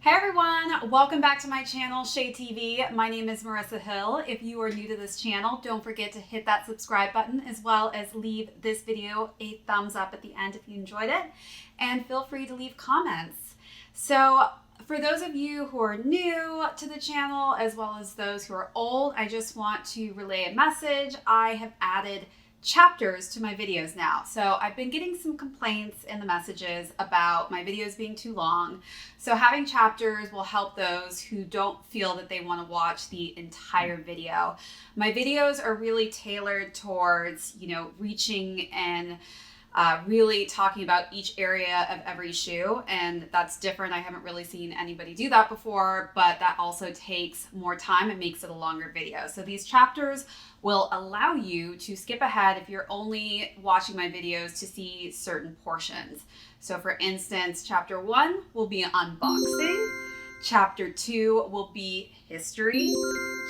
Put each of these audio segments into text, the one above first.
Hey everyone, welcome back to my channel, ShadeTV. My name is Marissa Hill. If you are new to this channel, don't forget to hit that subscribe button as well as leave this video a thumbs up at the end if you enjoyed it. And feel free to leave comments. So for those of you who are new to the channel as well as those who are old, I just want to relay a message. I have added chapters to my videos now. So I've been getting some complaints in the messages about my videos being too long. So having chapters will help those who don't feel that they want to watch the entire video. My videos are really tailored towards, reaching and really talking about each area of every shoe, and that's different. I haven't really seen anybody do that before, but that also takes more time and makes it a longer video. So these chapters will allow you to skip ahead if you're only watching my videos to see certain portions. So for instance, chapter 1 will be unboxing. Chapter 2 will be history.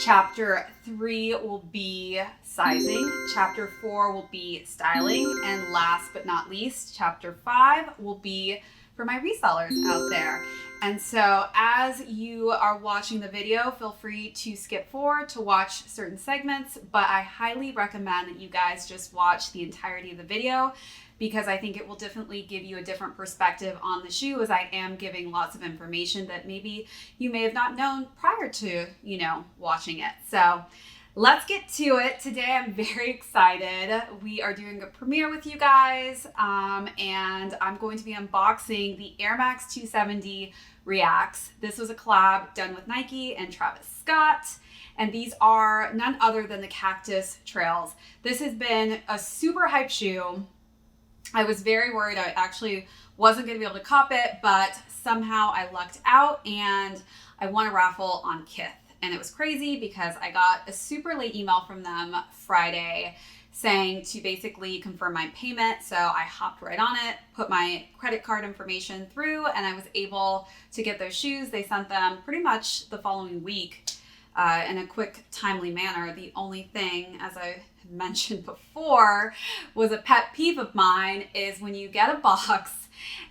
Chapter 3 will be sizing. Chapter 4 will be styling. And last but not least, chapter 5 will be for my resellers out there. And so as you are watching the video, feel free to skip forward to watch certain segments, but I highly recommend that you guys just watch the entirety of the video, because I think it will definitely give you a different perspective on the shoe, as I am giving lots of information that maybe you may have not known prior to, watching it. So let's get to it. Today I'm very excited. We are doing a premiere with you guys, and I'm going to be unboxing the Air Max 270 Reacts. This was a collab done with Nike and Travis Scott. And these are none other than the Cactus Trails. This has been a super hype shoe. I was very worried I actually wasn't going to be able to cop it, but somehow I lucked out and I won a raffle on Kith. And it was crazy because I got a super late email from them Friday saying to basically confirm my payment. So I hopped right on it, put my credit card information through, and I was able to get those shoes. They sent them pretty much the following week in a quick, timely manner. The only thing, as I mentioned before, was a pet peeve of mine is when you get a box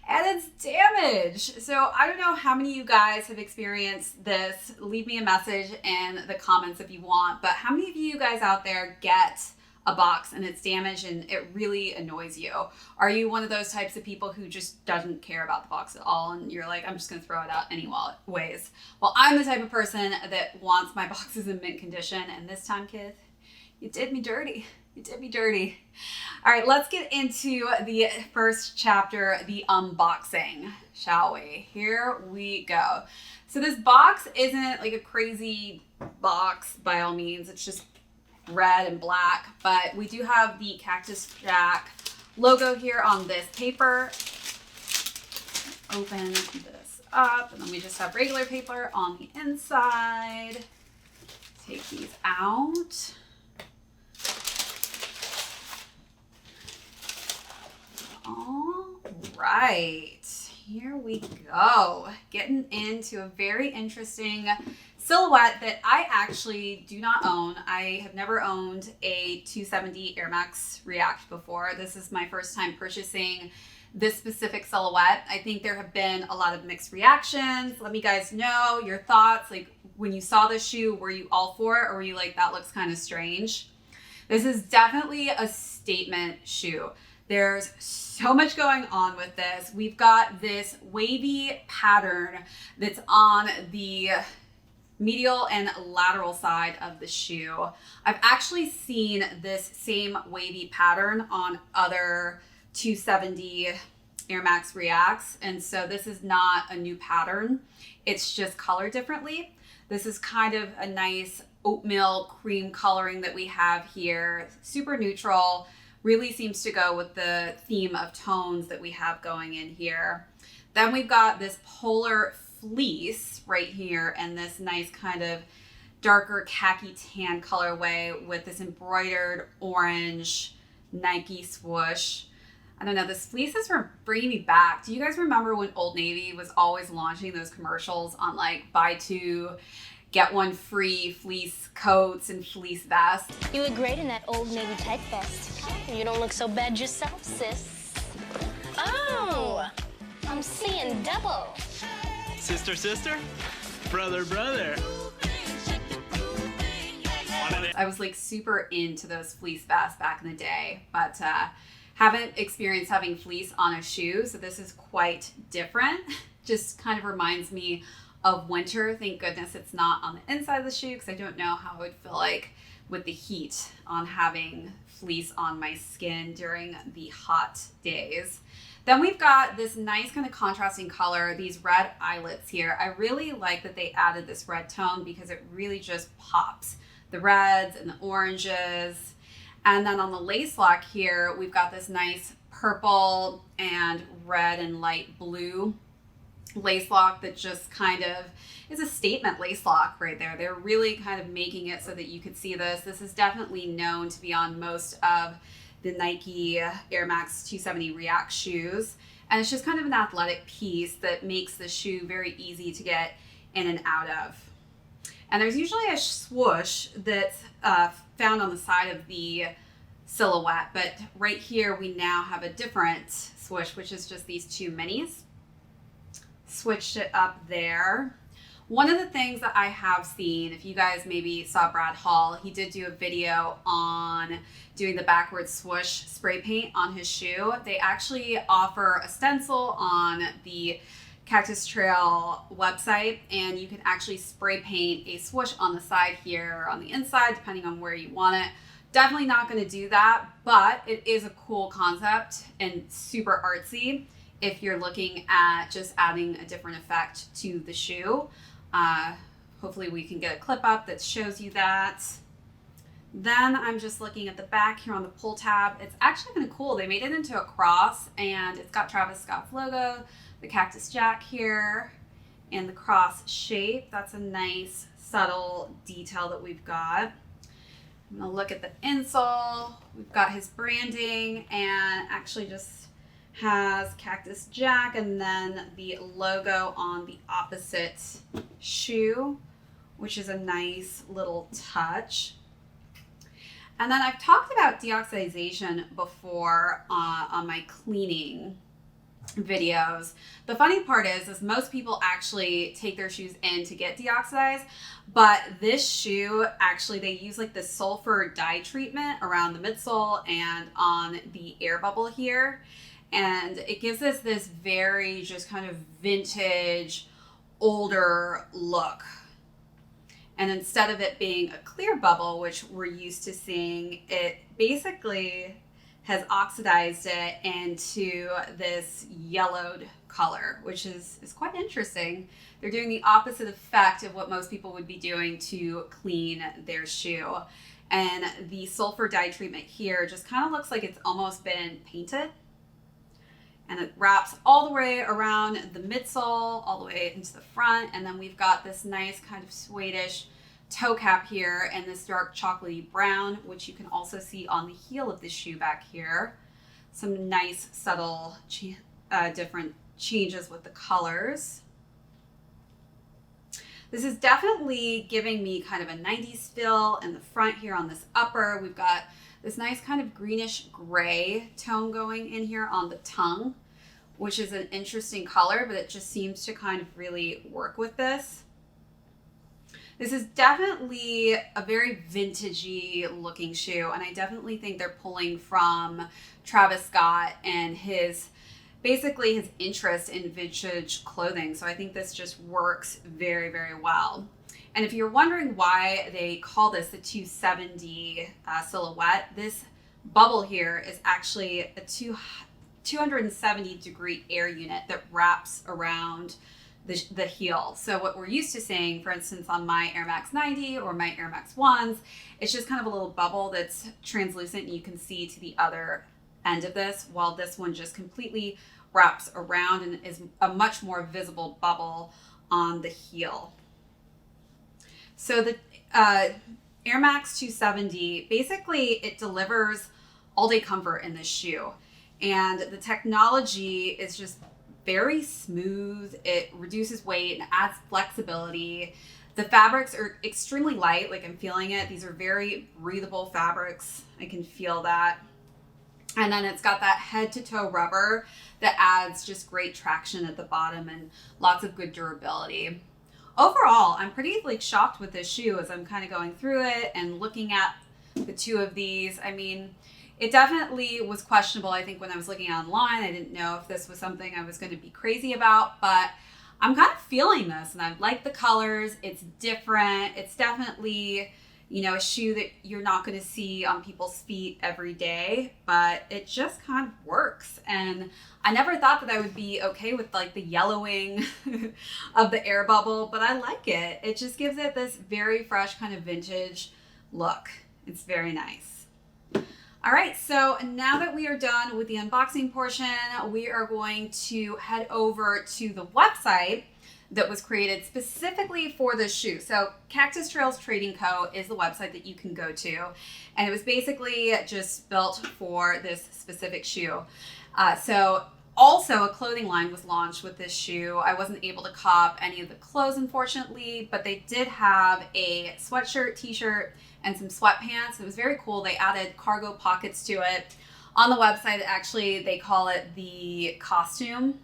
and it's damaged. So I don't know how many of you guys have experienced this. Leave me a message in the comments if you want, but how many of you guys out there get a box and it's damaged and it really annoys you? Are you one of those types of people who just doesn't care about the box at all and you're like, I'm just gonna throw it out anyways? Well, I'm the type of person that wants my boxes in mint condition, and this time, kid, you did me dirty. You did me dirty. All right, let's get into the first chapter, the unboxing, shall we? Here we go. So this box isn't like a crazy box by all means. It's just red and black, but we do have the Cactus Jack logo here on this paper. Open this up, and then we just have regular paper on the inside. Take these out. All right, here we go. Getting into a very interesting silhouette that I actually do not own. I have never owned a 270 Air Max React before. This is my first time purchasing this specific silhouette. I think there have been a lot of mixed reactions. Let me guys know your thoughts. Like, when you saw this shoe, were you all for it, or were you like, that looks kind of strange? This is definitely a statement shoe. There's so much going on with this. We've got this wavy pattern that's on the medial and lateral side of the shoe. I've actually seen this same wavy pattern on other 270 Air Max Reacts, and so this is not a new pattern. It's just colored differently. This is kind of a nice oatmeal cream coloring that we have here. Super neutral. Really seems to go with the theme of tones that we have going in here. Then we've got this polar fleece right here and this nice kind of darker khaki tan colorway with this embroidered orange Nike swoosh. I don't know, this fleece is bringing me back. Do you guys remember when Old Navy was always launching those commercials on like buy two, get one free fleece coats and fleece vests? You look great in that Old Navy tight vest. You don't look so bad yourself, sis. Oh, I'm seeing double. Sister, sister? Brother, brother. I was like super into those fleece vests back in the day, but haven't experienced having fleece on a shoe, so this is quite different. Just kind of reminds me of winter. Thank goodness it's not on the inside of the shoe, because I don't know how it would feel like with the heat on having fleece on my skin during the hot days. Then we've got this nice kind of contrasting color, these red eyelets here. I really like that they added this red tone because it really just pops. The reds and the oranges. And then on the lace lock here, we've got this nice purple and red and light blue lace lock that just kind of is a statement lace lock right there. They're really kind of making it so that you could see this. This is definitely known to be on most of the Nike Air Max 270 React shoes. And it's just kind of an athletic piece that makes the shoe very easy to get in and out of. And there's usually a swoosh that's found on the side of the silhouette, but right here we now have a different swoosh, which is just these two minis. Switched it up there. One of the things that I have seen, if you guys maybe saw Brad Hall, he did do a video on doing the backwards swoosh spray paint on his shoe. They actually offer a stencil on the Cactus Trail website, and you can actually spray paint a swoosh on the side here or on the inside, depending on where you want it. Definitely not going to do that, but it is a cool concept and super artsy if you're looking at just adding a different effect to the shoe. Hopefully we can get a clip up that shows you that. Then I'm just looking at the back here on the pull tab. It's actually kind of cool. They made it into a cross, and it's got Travis Scott's logo, the Cactus Jack here, and the cross shape. That's a nice subtle detail that we've got. I'm gonna look at the insole. We've got his branding, and actually just has Cactus Jack and then the logo on the opposite shoe, which is a nice little touch. And then I've talked about deoxidization before on my cleaning videos. The funny part is most people actually take their shoes in to get deoxidized, but this shoe actually, they use like this sulfur dye treatment around the midsole and on the air bubble here. And it gives us this very just kind of vintage, older look. And instead of it being a clear bubble, which we're used to seeing, it basically has oxidized it into this yellowed color, which is quite interesting. They're doing the opposite effect of what most people would be doing to clean their shoe. And the sulfur dye treatment here just kind of looks like it's almost been painted. And it wraps all the way around the midsole, all the way into the front. And then we've got this nice kind of suede-ish toe cap here and this dark chocolatey brown, which you can also see on the heel of the shoe back here. Some nice subtle different changes with the colors. This is definitely giving me kind of a 90s feel in the front here on this upper. We've got this nice kind of greenish gray tone going in here on the tongue, which is an interesting color, but it just seems to kind of really work with this. This is definitely a very vintagey looking shoe, and I definitely think they're pulling from Travis Scott and basically his interest in vintage clothing. So I think this just works very, very well. And if you're wondering why they call this the 270 silhouette, this bubble here is actually a 270 degree air unit that wraps around the heel. So what we're used to seeing, for instance, on my Air Max 90 or my Air Max 1s, it's just kind of a little bubble that's translucent and you can see to the other end of this, while this one just completely wraps around and is a much more visible bubble on the heel. So the Air Max 270, basically it delivers all day comfort in this shoe. And the technology is just very smooth. It reduces weight and adds flexibility. The fabrics are extremely light, like I'm feeling it. These are very breathable fabrics. I can feel that. And then it's got that head to toe rubber that adds just great traction at the bottom and lots of good durability. Overall, I'm pretty like shocked with this shoe as I'm kind of going through it and looking at the two of these. I mean, it definitely was questionable. I think when I was looking online, I didn't know if this was something I was going to be crazy about, but I'm kind of feeling this and I like the colors. It's different. It's definitely, you know, a shoe that you're not going to see on people's feet every day, but it just kind of works. And I never thought that I would be okay with like the yellowing of the air bubble, but I like it. It just gives it this very fresh kind of vintage look. It's very nice. All right, so now that we are done with the unboxing portion, we are going to head over to the website that was created specifically for this shoe. So Cactus Trails Trading Co. is the website that you can go to. And it was basically just built for this specific shoe. So also a clothing line was launched with this shoe. I wasn't able to cop any of the clothes, unfortunately, but they did have a sweatshirt, t-shirt, and some sweatpants. It was very cool. They added cargo pockets to it. On the website, actually, they call it the costume.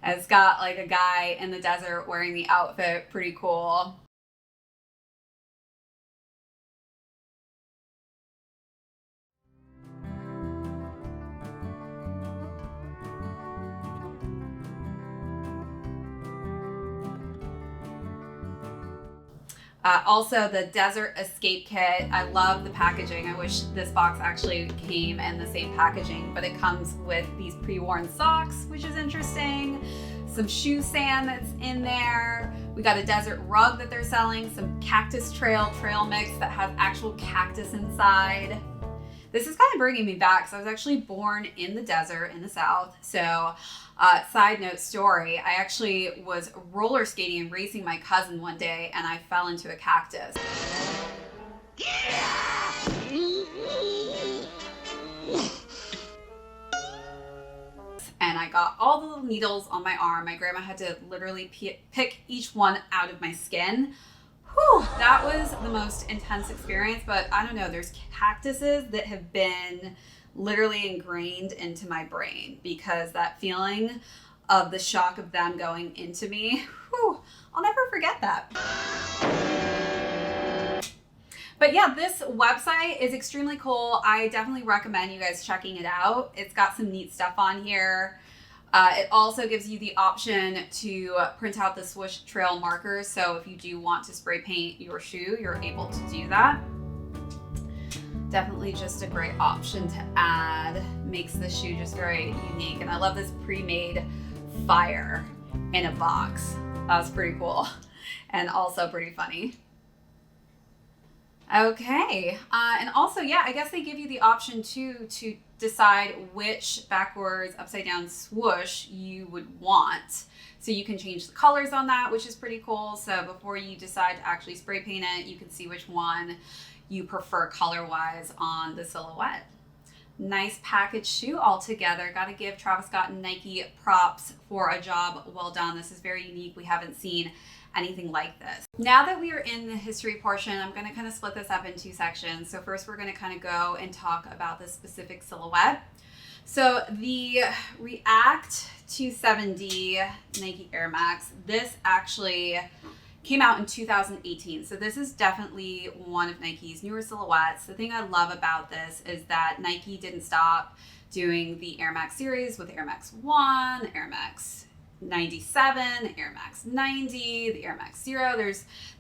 It's got like a guy in the desert wearing the outfit. Pretty cool. Also, the Desert Escape Kit. I love the packaging. I wish this box actually came in the same packaging, but it comes with these pre-worn socks, which is interesting. Some shoe sand that's in there. We got a desert rug that they're selling, some Cactus trail mix that has actual cactus inside. This is kind of bringing me back because I was actually born in the desert in the South. So side note story, I actually was roller skating and racing my cousin one day and I fell into a cactus. And I got all the little needles on my arm. My grandma had to literally pick each one out of my skin. Whew, that was the most intense experience, but I don't know, there's cactuses that have been literally ingrained into my brain because that feeling of the shock of them going into me, whew, I'll never forget that. But yeah, this website is extremely cool. I definitely recommend you guys checking it out. It's got some neat stuff on here. It also gives you the option to print out the swoosh trail markers. So if you do want to spray paint your shoe, you're able to do that. Definitely just a great option to add. Makes the shoe just very unique. And I love this pre-made fire in a box. That was pretty cool and also pretty funny. Okay, and also, yeah, I guess they give you the option too to decide which backwards upside down swoosh you would want. So you can change the colors on that, which is pretty cool. So before you decide to actually spray paint it, you can see which one you prefer color-wise on the silhouette. Nice packaged shoe altogether. Got to give Travis Scott and Nike props for a job well done. This is very unique. We haven't seen anything like this. Now that we are in the history portion, I'm going to kind of split this up in two sections. So first we're going to kind of go and talk about this specific silhouette. So the React 270 Nike Air Max, this actually came out in 2018. So this is definitely one of Nike's newer silhouettes. The thing I love about this is that Nike didn't stop doing the Air Max series with Air Max 1, Air Max 97, Air Max 90, the Air Max Zero.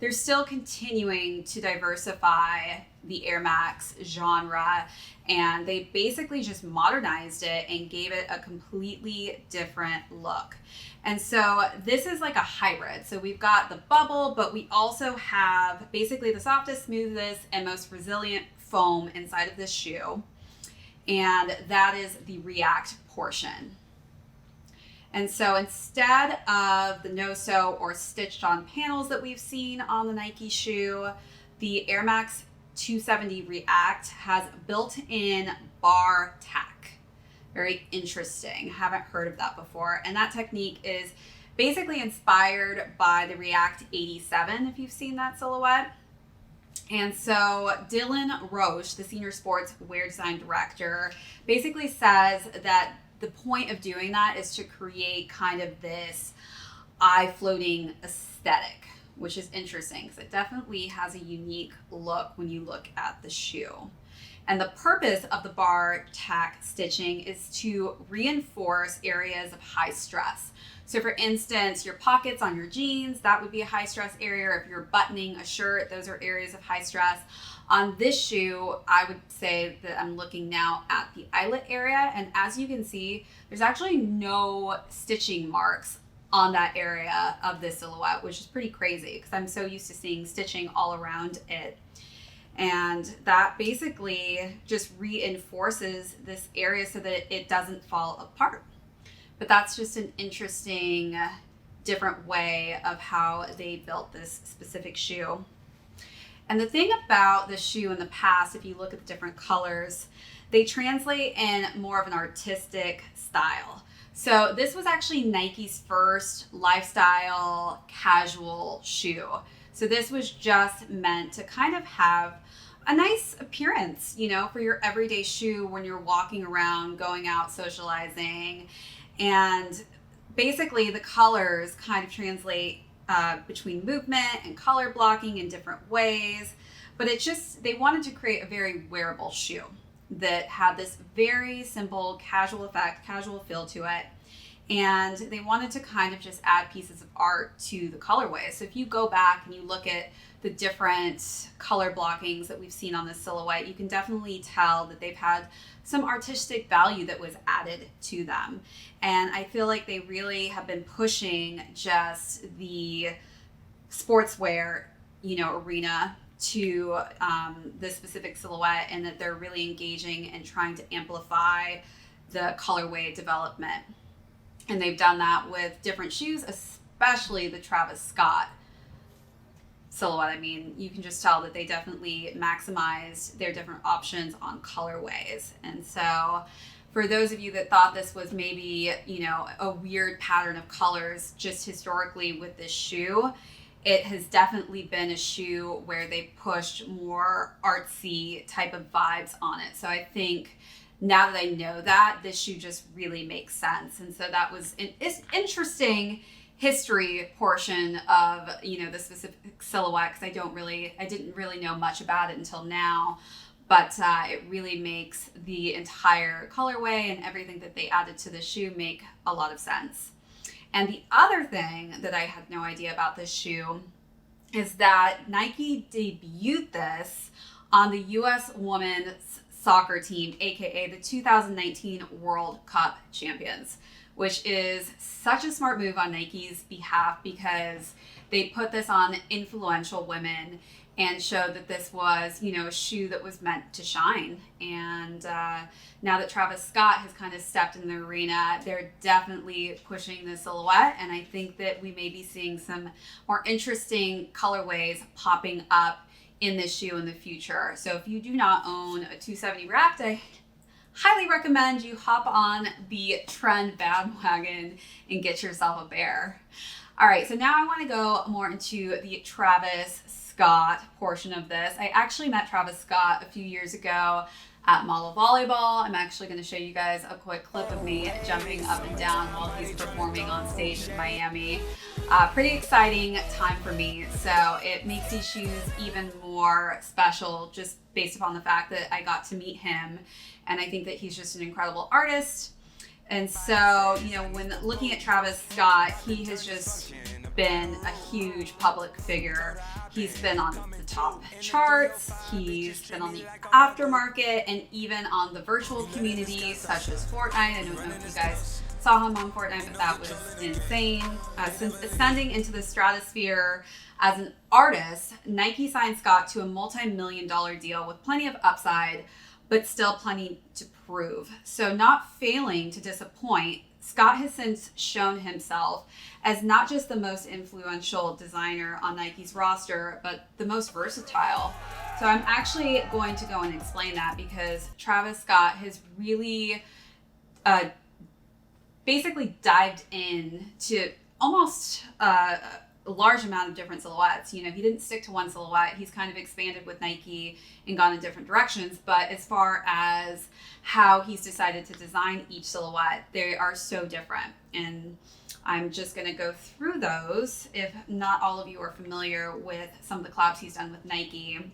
They're still continuing to diversify the Air Max genre, and they basically just modernized it and gave it a completely different look. And so this is like a hybrid. So we've got the bubble, but we also have basically the softest, smoothest, and most resilient foam inside of this shoe. And that is the React portion. And so instead of the no-sew or stitched on panels that we've seen on the Nike shoe, the Air Max 270 React has built-in bar tack. Very interesting. Haven't heard of that before. And that technique is basically inspired by the React 87, if you've seen that silhouette. And so Dylan Roche, the senior sports wear design director, basically says that the point of doing that is to create kind of this eye floating aesthetic, which is interesting because it definitely has a unique look when you look at the shoe. And the purpose of the bar tack stitching is to reinforce areas of high stress. So for instance, your pockets on your jeans, that would be a high stress area. If you're buttoning a shirt, those are areas of high stress. On this shoe, I would say that I'm looking now at the eyelet area. And as you can see, there's actually no stitching marks on that area of this silhouette, which is pretty crazy because I'm so used to seeing stitching all around it. And that basically just reinforces this area so that it doesn't fall apart. But that's just an interesting, different way of how they built this specific shoe. And the thing about the shoe in the past, if you look at the different colors, they translate in more of an artistic style. So this was actually Nike's first lifestyle casual shoe. So this was just meant to kind of have a nice appearance, you know, for your everyday shoe when you're walking around, going out, socializing. And basically the colors kind of translate between movement and color blocking in different ways. But it's just, they wanted to create a very wearable shoe that had this very simple casual effect, casual feel to it. And they wanted to kind of just add pieces of art to the colorway. So if you go back and you look at the different color blockings that we've seen on this silhouette, you can definitely tell that they've had some artistic value that was added to them. And I feel like they really have been pushing just the sportswear, you know, arena to this specific silhouette, and that they're really engaging and trying to amplify the colorway development. And they've done that with different shoes, especially the Travis Scott silhouette. I mean, you can just tell that they definitely maximized their different options on colorways. And so for those of you that thought this was maybe, you know, a weird pattern of colors just historically with this shoe, it has definitely been a shoe where they pushed more artsy type of vibes on it. So I think now that I know that, this shoe just really makes sense. And so that was an interesting history portion of, you know, the specific silhouette, because I didn't really know much about it until now. But it really makes the entire colorway and everything that they added to the shoe make a lot of sense. And the other thing that I had no idea about this shoe is that Nike debuted this on the U.S. women's soccer team, aka the 2019 World Cup champions, which is such a smart move on Nike's behalf because they put this on influential women and showed that this was, you know, a shoe that was meant to shine. And now that Travis Scott has kind of stepped in the arena, they're definitely pushing the silhouette. And I think that we may be seeing some more interesting colorways popping up in this shoe in the future. So if you do not own a 270 React, I highly recommend you hop on the trend bandwagon and get yourself a pair. All right, so now I want to go more into the Travis Scott portion of this. I actually met Travis Scott a few years ago at Model Volleyball. I'm actually going to show you guys a quick clip of me jumping up and down while he's performing on stage in Miami. Pretty exciting time for me. So it makes these shoes even more special just based upon the fact that I got to meet him. And I think that he's just an incredible artist. And so, you know, when looking at Travis Scott, he has just been a huge public figure. He's been on the top charts, he's been on the aftermarket, and even on the virtual community such as Fortnite. I don't know if you guys saw him on Fortnite, but that was insane. Since ascending into the stratosphere as an artist, Nike signed Scott to a multi-million-dollar deal with plenty of upside, but still plenty to prove. So not failing to disappoint, Scott has since shown himself as not just the most influential designer on Nike's roster, but the most versatile. So I'm actually going to go and explain that because Travis Scott has really basically dived in to almost a large amount of different silhouettes. You know, he didn't stick to one silhouette. He's kind of expanded with Nike and gone in different directions. But as far as how he's decided to design each silhouette, they are so different. And I'm just going to go through those. If not all of you are familiar with some of the collabs he's done with Nike,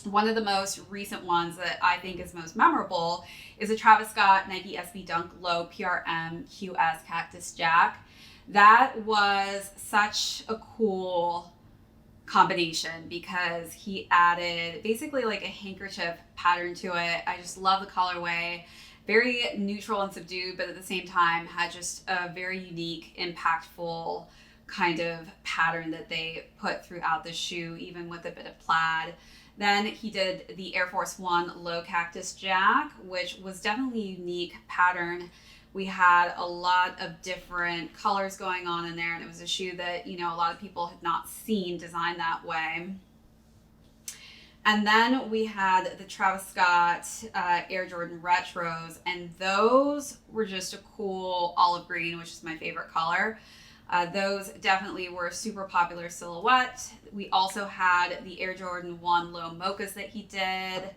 one of the most recent ones that I think is most memorable is a Travis Scott Nike SB Dunk Low PRM QS Cactus Jack. That was such a cool combination because he added basically like a handkerchief pattern to it. I just love the colorway. Very neutral and subdued, but at the same time had just a very unique, impactful kind of pattern that they put throughout the shoe, even with a bit of plaid. Then he did the Air Force One Low Cactus Jack, which was definitely a unique pattern. We had a lot of different colors going on in there, and it was a shoe that, you know, a lot of people had not seen designed that way. And then we had the Travis Scott Air Jordan Retros, and those were just a cool olive green, which is my favorite color. Those definitely were a super popular silhouette. We also had the Air Jordan 1 Low Mochas that he did,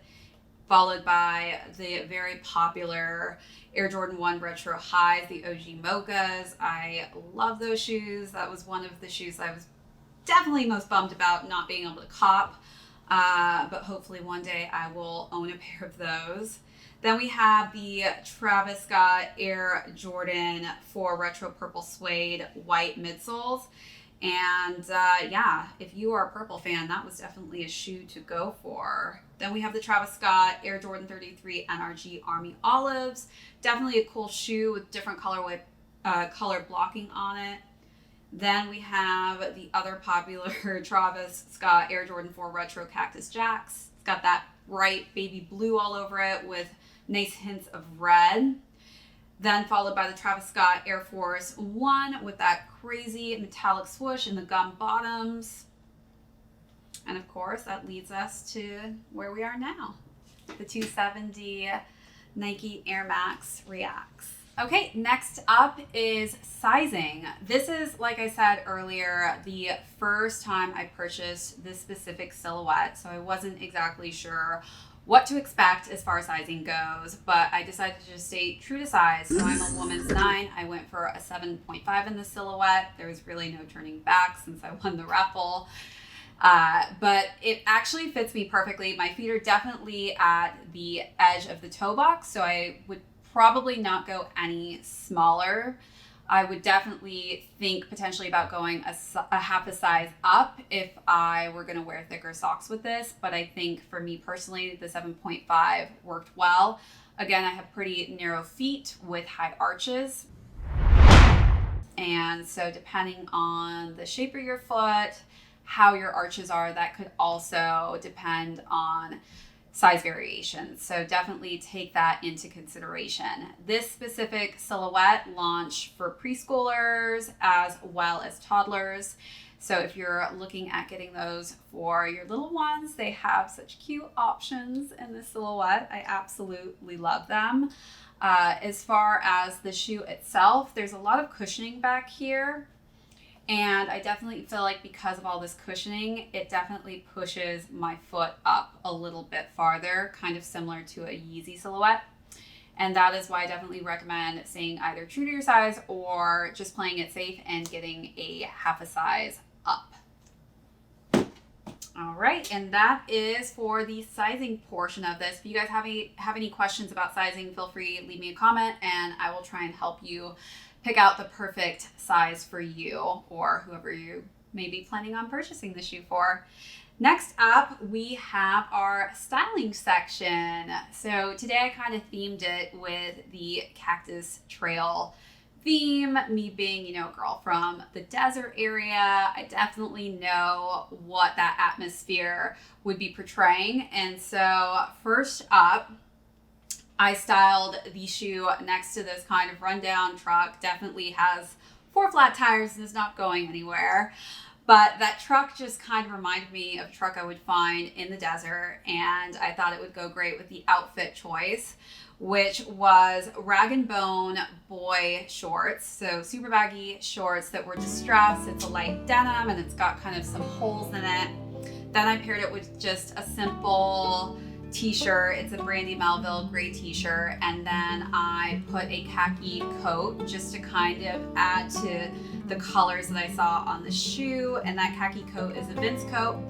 followed by the very popular Air Jordan 1 Retro Highs, the OG Mochas. I love those shoes. That was one of the shoes I was definitely most bummed about not being able to cop. But hopefully one day I will own a pair of those. Then we have the Travis Scott Air Jordan 4 Retro Purple Suede White midsoles. And yeah, if you are a purple fan, that was definitely a shoe to go for. Then we have the Travis Scott Air Jordan 33 NRG Army Olives. Definitely a cool shoe with different color blocking on it. Then we have the other popular Travis Scott Air Jordan 4 Retro Cactus Jacks. It's got that bright baby blue all over it with nice hints of red. Then followed by the Travis Scott Air Force One with that crazy metallic swoosh in the gum bottoms. And of course, that leads us to where we are now, the 270 Nike Air Max Reacts. Okay, next up is sizing. This is, like I said earlier, the first time I purchased this specific silhouette, so I wasn't exactly sure what to expect as far as sizing goes, but I decided to just stay true to size. So I'm a woman's 9. I went for a 7.5 in the silhouette. There was really no turning back since I won the raffle. But it actually fits me perfectly. My feet are definitely at the edge of the toe box, so I would probably not go any smaller. I would definitely think potentially about going a half a size up if I were going to wear thicker socks with this. But I think for me personally, the 7.5 worked well. Again, I have pretty narrow feet with high arches. And so depending on the shape of your foot, how your arches are, that could also depend on size variations. So definitely take that into consideration. This specific silhouette launched for preschoolers as well as toddlers. So if you're looking at getting those for your little ones, they have such cute options in this silhouette. I absolutely love them. As far as the shoe itself, there's a lot of cushioning back here. And I definitely feel like because of all this cushioning, it definitely pushes my foot up a little bit farther, kind of similar to a Yeezy silhouette. And that is why I definitely recommend staying either true to your size or just playing it safe and getting a half a size up. All right, and that is for the sizing portion of this. If you guys have any questions about sizing, feel free to leave me a comment and I will try and help you pick out the perfect size for you or whoever you may be planning on purchasing the shoe for. Next up, we have our styling section. So today I kind of themed it with the Cactus Trail theme. Me being, you know, a girl from the desert area, I definitely know what that atmosphere would be portraying. And so first up, I styled the shoe next to this kind of rundown truck. Definitely has 4 flat tires and is not going anywhere. But that truck just kind of reminded me of a truck I would find in the desert, and I thought it would go great with the outfit choice, which was Rag & Bone boy shorts. So super baggy shorts that were distressed. It's a light denim and it's got kind of some holes in it. Then I paired it with just a simple t-shirt. It's a Brandy Melville gray t-shirt, and then I put a khaki coat just to kind of add to the colors that I saw on the shoe. And that khaki coat is a Vince coat,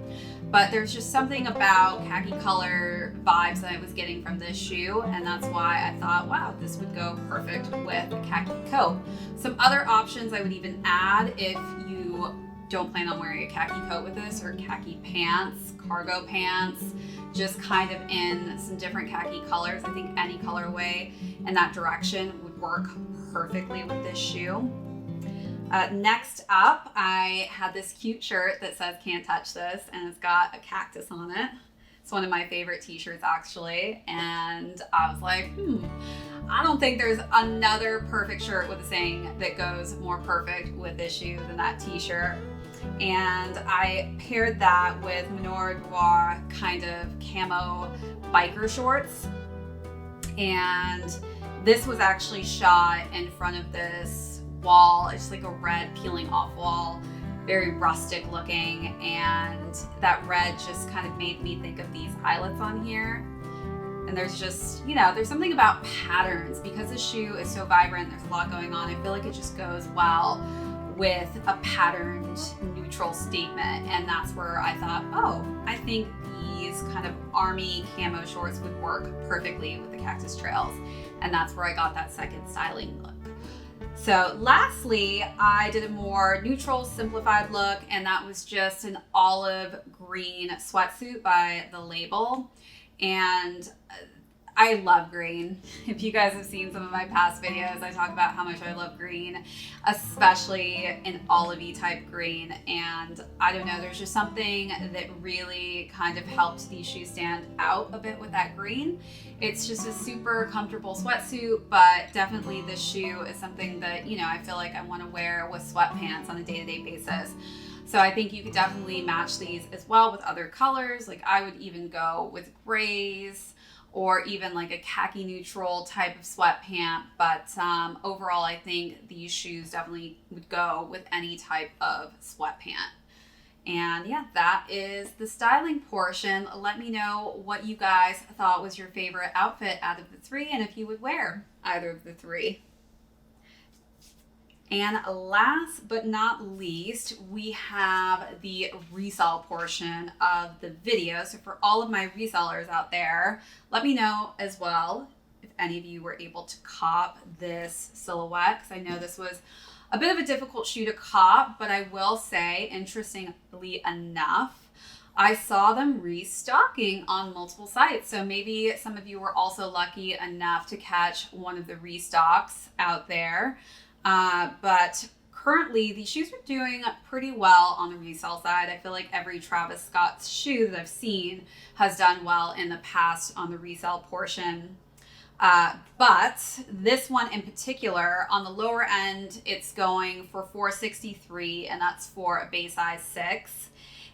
but there's just something about khaki color vibes that I was getting from this shoe, and that's why I thought, wow, this would go perfect with a khaki coat. Some other options I would even add if you don't plan on wearing a khaki coat with this, or khaki pants, cargo pants, just kind of in some different khaki colors. I think any colorway in that direction would work perfectly with this shoe. Next up, I had this cute shirt that says "Can't touch this," and it's got a cactus on it. It's one of my favorite t-shirts actually, and I was like, I don't think there's another perfect shirt with a saying that goes more perfect with this shoe than that t-shirt. And I paired that with Menor Noir kind of camo biker shorts. And this was actually shot in front of this wall. It's like a red peeling off wall, very rustic looking. And that red just kind of made me think of these eyelets on here. And there's just, there's something about patterns. Because the shoe is so vibrant, there's a lot going on. I feel like it just goes well with a patterned neutral statement. And that's where I thought, I think these kind of army camo shorts would work perfectly with the Cactus Trails. And that's where I got that second styling look. So lastly, I did a more neutral, simplified look, and that was just an olive green sweatsuit by The Label. And I love green. If you guys have seen some of my past videos, I talk about how much I love green, especially an olivey type green. And I don't know, there's just something that really kind of helps these shoes stand out a bit with that green. It's just a super comfortable sweatsuit, but definitely this shoe is something that, I feel like I want to wear with sweatpants on a day-to-day basis. So I think you could definitely match these as well with other colors. Like I would even go with grays, or even like a khaki neutral type of sweatpant. But overall, I think these shoes definitely would go with any type of sweatpant. And yeah, that is the styling portion. Let me know what you guys thought was your favorite outfit out of the three, and if you would wear either of the three. And last but not least, we have the resale portion of the video. So for all of my resellers out there, let me know as well if any of you were able to cop this silhouette, because I know this was a bit of a difficult shoe to cop, but I will say, interestingly enough, I saw them restocking on multiple sites. So maybe some of you were also lucky enough to catch one of the restocks out there. But currently these shoes are doing pretty well on the resale side. I feel like every Travis Scott shoe that I've seen has done well in the past on the resale portion. But this one in particular, on the lower end, it's going for $463, and that's for a base size 6.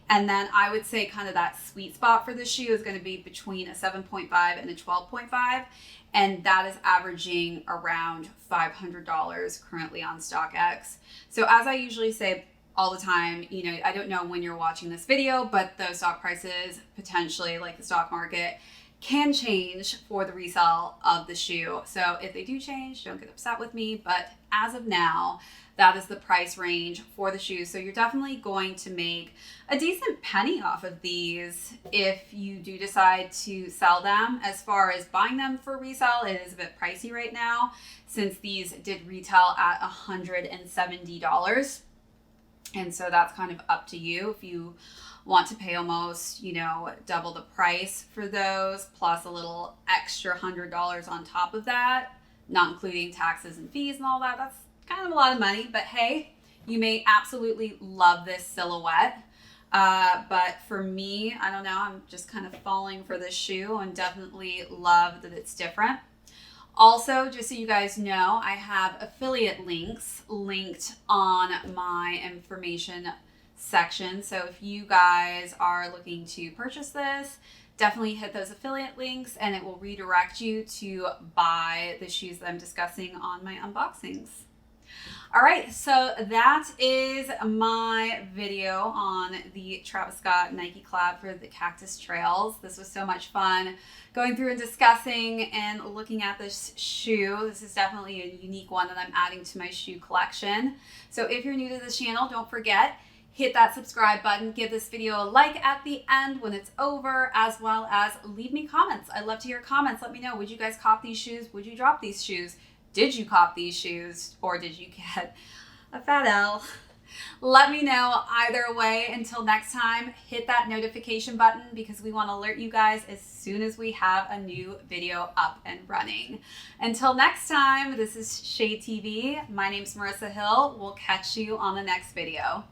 And then I would say kind of that sweet spot for the shoe is going to be between a 7.5 and a 12.5. And that is averaging around $500 currently on StockX. So as I usually say all the time, I don't know when you're watching this video, but those stock prices potentially, like the stock market, can change for the resale of the shoe. So if they do change, don't get upset with me. But as of now, that is the price range for the shoes. So you're definitely going to make a decent penny off of these if you do decide to sell them. As far as buying them for resale, it is a bit pricey right now, since these did retail at $170. And so that's kind of up to you if you want to pay almost, double the price for those, plus a little extra $100 on top of that, not including taxes and fees and all that. That's kind of a lot of money, but hey, you may absolutely love this silhouette. But for me, I don't know, I'm just kind of falling for this shoe and definitely love that it's different. Also, just so you guys know, I have affiliate links linked on my information section. So if you guys are looking to purchase this, definitely hit those affiliate links and it will redirect you to buy the shoes that I'm discussing on my unboxings. All right, so that is my video on the Travis Scott Nike collab for the Cactus Trails. This was so much fun going through and discussing and looking at this shoe. This is definitely a unique one that I'm adding to my shoe collection. So if you're new to this channel, don't forget, hit that subscribe button, give this video a like at the end when it's over, as well as leave me comments. I'd love to hear comments. Let me know, would you guys cop these shoes? Would you drop these shoes? Did you cop these shoes or did you get a fat L? Let me know either way. Until next time, hit that notification button because we want to alert you guys as soon as we have a new video up and running. Until next time, this is ShadeTV. My name's Marissa Hill. We'll catch you on the next video.